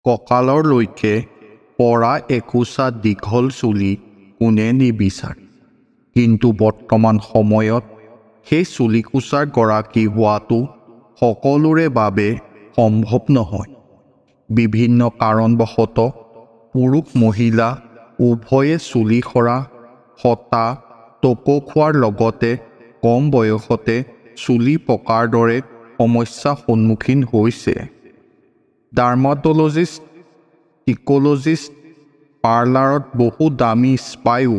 কঁকাললৈকে পৰা একোছা দীঘল চুলি কোনে নিবিচাৰে, কিন্তু বৰ্তমান সময়ত সেই চুলিকোছাৰ গৰাকী হোৱাটো সকলোৰে বাবে সম্ভৱ নহয়। বিভিন্ন কাৰণবশতঃ পুৰুষ মহিলা উভয়ে চুলি সৰা, হতা, টকৌ খোৱাৰ লগতে কম বয়সতে চুলি পকাৰ দৰে সমস্যাৰ সন্মুখীন হৈছে। ডাৰ্মাটলজিষ্ট, টিকলজিষ্ট, পাৰ্লাৰত বহু দামী স্পাইও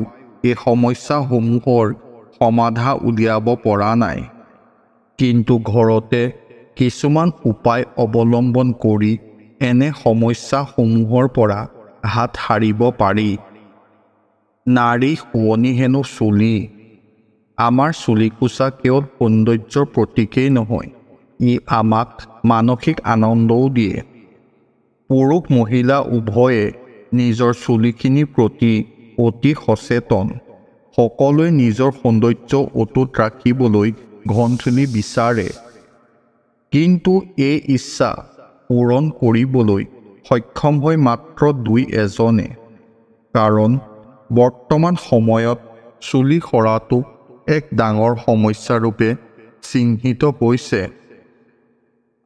এই সমস্যাসমূহৰ সমাধা উলিয়াব পৰা নাই। কিন্তু ঘৰতে কিছুমান উপায় অৱলম্বন কৰি এনে সমস্যাসমূহৰ পৰা হাত সাৰিব পাৰি। নাৰী শুৱনি হেনো চুলি। আমাৰ চুলিকোছা কেৱল সৌন্দৰ্যৰ প্ৰতীকেই নহয়, ই আমাক মানসিক আনন্দও দিয়ে। পুৰুষ মহিলা উভয়ে নিজৰ চুলিখিনিৰ প্ৰতি অতি সচেতন। সকলোৱে নিজৰ সৌন্দৰ্য অটুট ৰাখিবলৈ ঘন চুলি বিচাৰে, কিন্তু এই ইচ্ছা পূৰণ কৰিবলৈ সক্ষম হয় মাত্ৰ দুই-এজনে। কাৰণ বৰ্তমান সময়ত চুলি সৰাটো এক ডাঙৰ সমস্যা ৰূপে চিহ্নিত হৈছে।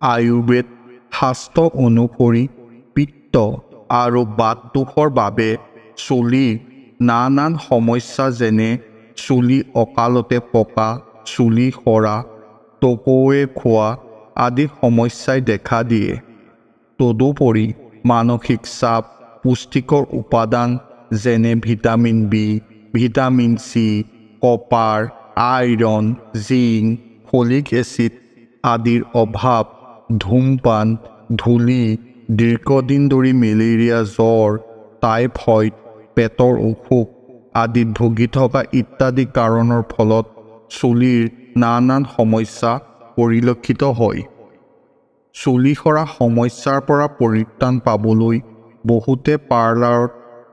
আয়ুৰ্বেদ শাস্ত্ৰ অনুসৰি পিত্ত আৰু বাত দোষৰ বাবে চুলিৰ নানান সমস্যা যেনে চুলি অকালতে পকা, চুলি সৰা, টকৌৱে খোৱা আদি সমস্যাই দেখা দিয়ে। তদুপৰি মানসিক চাপ, পুষ্টিকৰ উপাদান যেনে vitamin B, vitamin C, copper, iron, zinc, folic acid আদিৰ অভাৱ, ধূমপান, ধূলি, দীৰ্ঘদিন ধৰি মেলেৰিয়া, জ্বৰ, টাইফইড, পেটৰ অসুখ আদিত ভুগি থকা ইত্যাদি কাৰণৰ ফলত চুলিৰ নানান সমস্যা পৰিলক্ষিত হয়। চুলি সৰা সমস্যাৰ পৰা পৰিত্ৰাণ পাবলৈ বহুতে পাৰ্লাৰত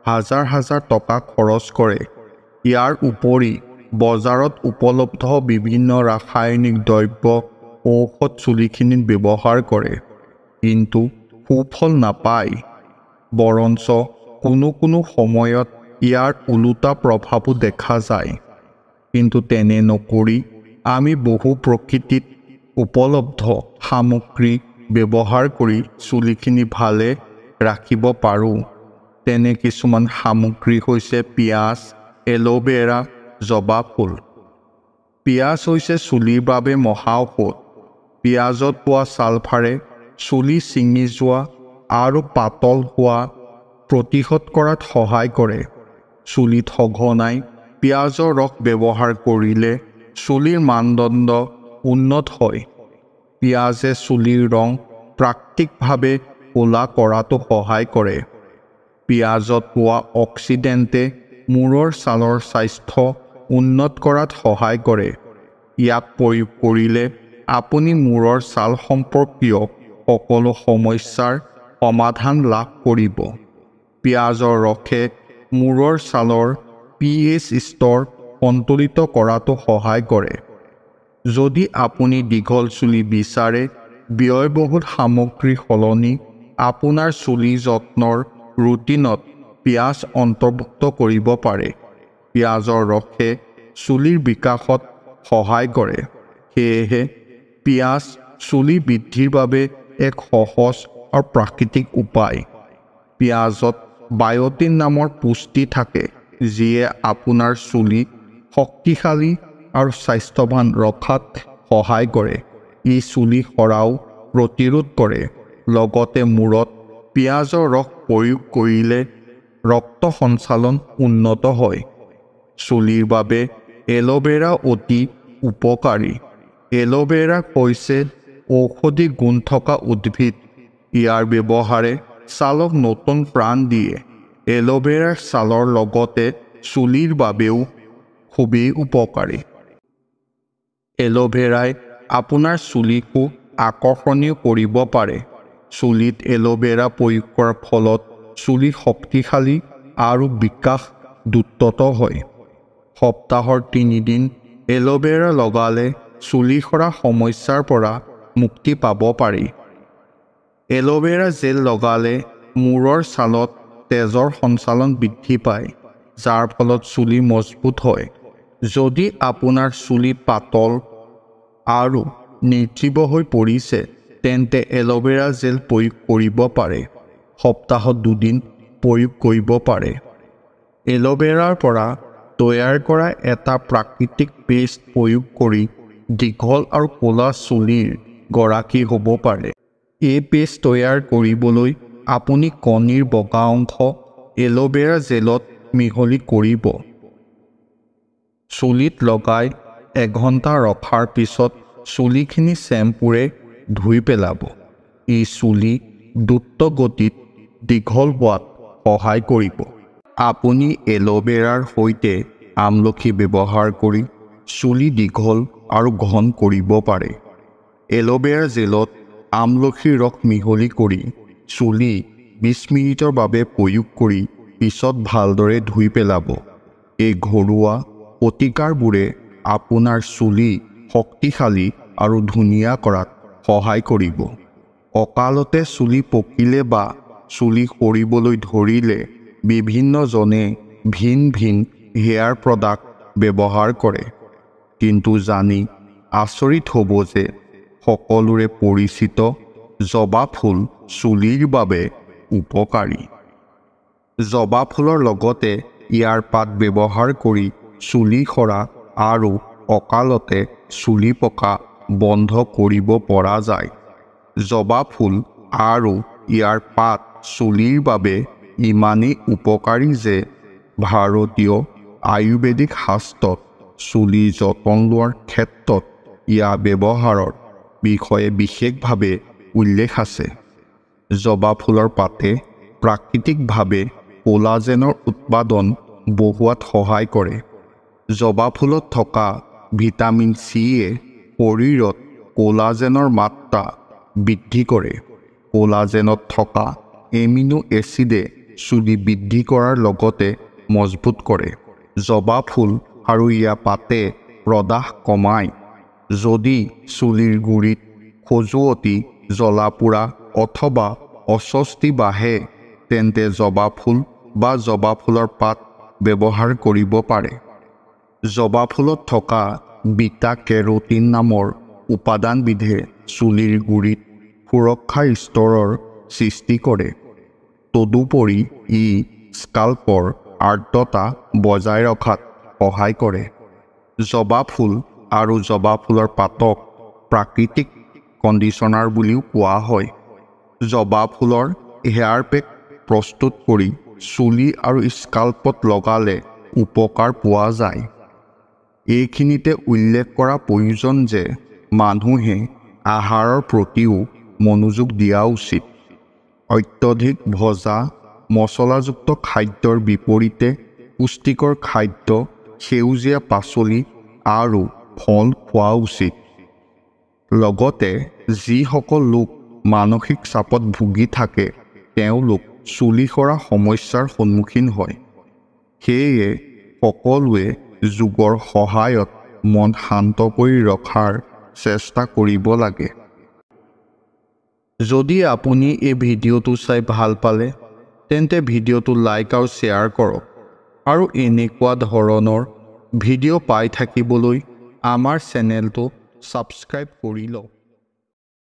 হাজাৰ হাজাৰ টকা খৰচ কৰে। ইয়াৰ উপৰি বজাৰত উপলব্ধ বিভিন্ন ৰাসায়নিক দ্ৰব্য, ঔষধ চুলিখিনিত ব্যৱহাৰ কৰে, কিন্তু সুফল নাপায়। বৰঞ্চ কোনো কোনো সময়ত ইয়াৰ ওলোটা প্ৰভাৱো দেখা যায়। কিন্তু তেনে নকৰি আমি বহু প্ৰকৃতিত উপলব্ধ সামগ্ৰী ব্যৱহাৰ কৰি চুলিখিনি ভালে ৰাখিব পাৰোঁ। তেনে কিছুমান সামগ্ৰী হৈছে পিঁয়াজ, এল'ভেৰা, জবা ফুল। পিঁয়াজ হৈছে চুলিৰ বাবে মহা ঔষধ। পিঁয়াজত পোৱা ছালফাৰে চুলি ছিঙি যোৱা আৰু পাতল হোৱা প্ৰতিহত কৰাত সহায় কৰে। চুলিত সঘনাই পিঁয়াজৰ ৰস ব্যৱহাৰ কৰিলে চুলিৰ মানদণ্ড উন্নত হয়। পিঁয়াজে চুলিৰ ৰং প্ৰাকৃতিকভাৱে ক'লা কৰাতো সহায় কৰে। পিঁয়াজত পোৱা অক্সিডেণ্টে মূৰৰ ছালৰ স্বাস্থ্য উন্নত কৰাত সহায় কৰে। ইয়াক প্ৰয়োগ কৰিলে আপুনি মূৰৰ ছাল সম্পৰ্কীয় সকলো সমস্যাৰ সমাধান লাভ কৰিব। পিঁয়াজৰ ৰসে মূৰৰ ছালৰ pH স্তৰ সন্তুলিত কৰাতো সহায় কৰে। যদি আপুনি দীঘল চুলি বিচাৰে, ব্যয়বহুল সামগ্ৰীৰ সলনি আপোনাৰ চুলি যত্নৰ ৰুটিনত পিঁয়াজ অন্তৰ্ভুক্ত কৰিব পাৰে। পিঁয়াজৰ ৰসে চুলিৰ বিকাশত সহায় কৰে। সেয়েহে পিঁয়াজ চুলি বৃদ্ধিৰ বাবে এক সহজ আৰু প্ৰাকৃতিক উপায়। পিঁয়াজত বায়'টিন নামৰ পুষ্টি থাকে, যিয়ে আপোনাৰ চুলি শক্তিশালী আৰু স্বাস্থ্যৱান ৰখাত সহায় কৰে। ই চুলি সৰাও প্ৰতিৰোধ কৰে। লগতে মূৰত পিঁয়াজৰ ৰস প্ৰয়োগ কৰিলে ৰক্ত সঞ্চালন উন্নত হয়। চুলিৰ বাবে এল'ভেৰা অতি উপকাৰী। এল'ভেৰা হৈছে ঔষধি গুণ থকা উদ্ভিদ। ইয়াৰ ব্যৱহাৰে ছালক নতুন প্ৰাণ দিয়ে। এল'ভেৰাৰ ছালৰ লগতে চুলিৰ বাবেও খুবেই উপকাৰী। এল'ভেৰাই আপোনাৰ চুলিকো আকৰ্ষণীয় কৰিব পাৰে। চুলিত এল'ভেৰা প্ৰয়োগ কৰাৰ ফলত চুলি শক্তিশালী আৰু বিকাশ দ্ৰুত হয়। সপ্তাহৰ 3 দিন এল'ভেৰা লগালে চুলি সৰা সমস্যাৰ পৰা মুক্তি পাব পাৰি। এল'ভেৰা জেল লগালে মূৰৰ ছালত তেজৰ সঞ্চালন বৃদ্ধি পায়, যাৰ ফলত চুলি মজবুত হয়। যদি আপোনাৰ চুলি পাতল আৰু নিৰ্জীৱ হৈ পৰিছে, তেন্তে এল'ভেৰা জেল প্ৰয়োগ কৰিব পাৰে। সপ্তাহত 2 দিন প্ৰয়োগ কৰিব পাৰে। এল'ভেৰাৰ পৰা তৈয়াৰ কৰা এটা প্ৰাকৃতিক পেষ্ট প্ৰয়োগ কৰি দীঘল আৰু ক'লা চুলিৰ গৰাকী হ'ব পাৰে। এই পেষ্ট তৈয়াৰ কৰিবলৈ আপুনি কণীৰ বগা অংশ এল'ভেৰা জেলত মিহলি কৰিব। চুলিত লগাই 1 ঘণ্টা ৰখাৰ পিছত চুলিখিনি শ্বেম্পুৰে ধুই পেলাব। ই চুলি দ্ৰুতগতিত দীঘল হোৱাত সহায় কৰিব। আপুনি এল'ভেৰাৰ সৈতে আমলখি ব্যৱহাৰ কৰি চুলি দীঘল আৰু ঘন কৰিব পাৰে। এল'ভেৰা জেলত আমলখিৰ ৰস মিহলি কৰি চুলি 20 মিনিটৰ বাবে প্ৰয়োগ কৰি পিছত ভালদৰে ধুই পেলাব। এই ঘৰুৱা প্ৰতিকাৰবোৰে আপোনাৰ চুলি শক্তিশালী আৰু ধুনীয়া কৰাত সহায় কৰিব। অকালতে চুলি পকিলে বা চুলি সৰিবলৈ ধৰিলে বিভিন্নজনে ভিন ভিন হেয়াৰ প্ৰডাক্ট ব্যৱহাৰ কৰে। কিন্তু জানি আচৰিত হ'ব যে সকলোৰে পৰিচিত জবা ফুল চুলিৰ বাবে উপকাৰী। জবা ফুলৰ লগতে ইয়াৰ পাত ব্যৱহাৰ কৰি চুলি সৰা আৰু অকালতে চুলি পকা বন্ধ কৰিব পৰা যায়। জবা ফুল আৰু ইয়াৰ পাত চুলিৰ বাবে ইমানেই উপকাৰী যে ভাৰতীয় আয়ুৰ্বেদিক শাস্ত্ৰত চুলি যতন লোৱাৰ ক্ষেত্ৰত ইয়াৰ ব্যৱহাৰৰ বিষয়ে বিশেষভাৱে উল্লেখ আছে। জবা ফুলৰ পাতে প্ৰাকৃতিকভাৱে কোলাজেনৰ উৎপাদন বঢ়োৱাত সহায় কৰে। জবা ফুলত থকা ভিটামিন চিয়ে শৰীৰত কোলাজেনৰ মাত্ৰা বৃদ্ধি কৰে। কোলাজেনত থকা এমিনো এচিডে চুলি বৃদ্ধি কৰাৰ লগতে মজবুত কৰে। জবা ফুল আৰু ইয়াৰ পাতে প্ৰদাহ কমায়। যদি চুলিৰ গুৰিত খজুৱতি, জ্বলা-পোৰা অথবা অস্বস্তি বাঢ়ে, তেন্তে জবা ফুল বা জবা ফুলৰ পাত ব্যৱহাৰ কৰিব পাৰে। জবা ফুলত থকা বিটা কেৰোটিন নামৰ উপাদানবিধে চুলিৰ গুৰিত সুৰক্ষাৰ স্তৰৰ সৃষ্টি কৰে। তদুপৰি ই স্কাল্পৰ আৰ্দ্ৰতা বজাই ৰখাত সহায় কৰে। জবা ফুল আৰু জবা ফুলৰ পাতক প্ৰাকৃতিক কণ্ডিচনাৰ বুলিও কোৱা হয়। জবা ফুলৰ হেয়াৰ পেক প্ৰস্তুত কৰি চুলি আৰু স্কাল্পত লগালে উপকাৰ পোৱা যায়। এইখিনিতে উল্লেখ কৰা প্ৰয়োজন যে মানুহে আহাৰৰ প্ৰতিও মনোযোগ দিয়া উচিত। অত্যধিক ভজা মছলাযুক্ত খাদ্যৰ বিপৰীতে পুষ্টিকৰ খাদ্য, সেউজীয়া পাচলি আৰু ফল খোৱা উচিত। লগতে যিসকল লোক মানসিক চাপত ভুগি থাকে, তেওঁলোক চুলি সৰা সমস্যাৰ সন্মুখীন হয়। সেয়ে সকলোৱে যোগৰ সহায়ত মন শান্ত কৰি ৰখাৰ চেষ্টা কৰিব লাগে। যদি আপুনি এই ভিডিঅ'টো চাই ভাল পালে, তেন্তে ভিডিঅ'টো লাইক আৰু শ্বেয়াৰ কৰক আৰু এনেকুৱা ধৰণৰ ভিডিঅ' পাই থাকিবলৈ আমাৰ চেনেলটো ছাবস্ক্ৰাইব কৰি লওক।